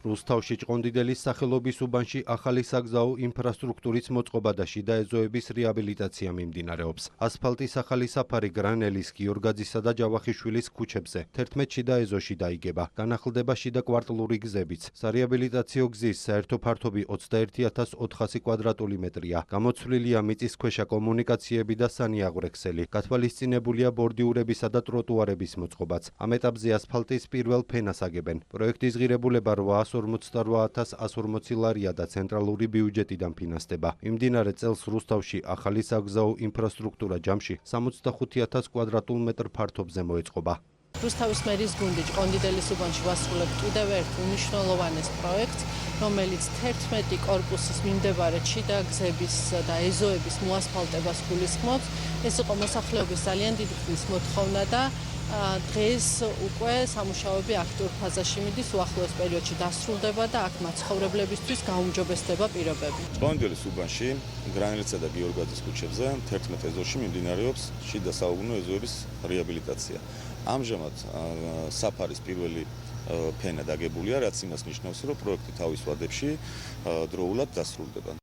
რუსთავში ჭყონდიდელის სახელობის უბანში ახალი საგზაო ინფრასტრუქტურის მოწყობა და შიდა ეზოების რეაბილიტაცია მიმდინარეობს. ასფალტის ახალი საფარი გრანელის, გიორგაძისა და ჯავახიშვილის ქუჩებზე 11 შიდა ეზოში დაიგება. განახლდება შიდა კვარტლური გზებიც. სარეაბილიტაციო გზის საერთო ფართობი 21,400 კვადრატული მეტრია. გამოცვლილია მიწისქვეშა კომუნიკაციები და სანიაღვრე ქსელი. გათვალისწინებულია ბორდიურებისა და ტროტუარების მოწყობაც. ამ ეტაპზე ასფალტის პირველ ფენას აგებენ. პროექტის ღირებულება 848,140 ლარია და ცენტრალური ბიუჯეტიდან ფინანსდება. მიმდინარე წელს რუსთავში ახალი საგზაო ინფრასტრუქტურა ჯამში 65,000 კვადრატულ მეტრ ფართობზე მოეწყობა. რუსთავის მერის გუნდი ჭყონდიდელის უბანში ვასრულებთ კიდევ ერთ უმნიშვნელოვანეს პროექტს, რომელიც 11 კორპუსის მიმდებარე შიდა გზების და ეზოების მოასფალტებას გულისხმობს. ეს იყო მოსახლეობის ძალიან დიდი ხნის მოთხოვნა და დღეს უკვე სამუშაოები აქტიურ ფაზაში მიდის, უახლოეს პერიოდში დასრულდება და აქ მაცხოვრებლებისთვის გაუმჯობესდება პირობები. ჭყონდიdelis უბანში გრანელისა და გიორგაძის ქუჩებზე 11 ეზოში მიმდინარეობს შიდა საუკუნო ეზოების რეაბილიტაცია. ამჟამად საფარის პირველი ფენა დაგებულია, რაც იმას ნიშნავს, რომ პროექტი თავის ვადებში დროულად დასრულდება.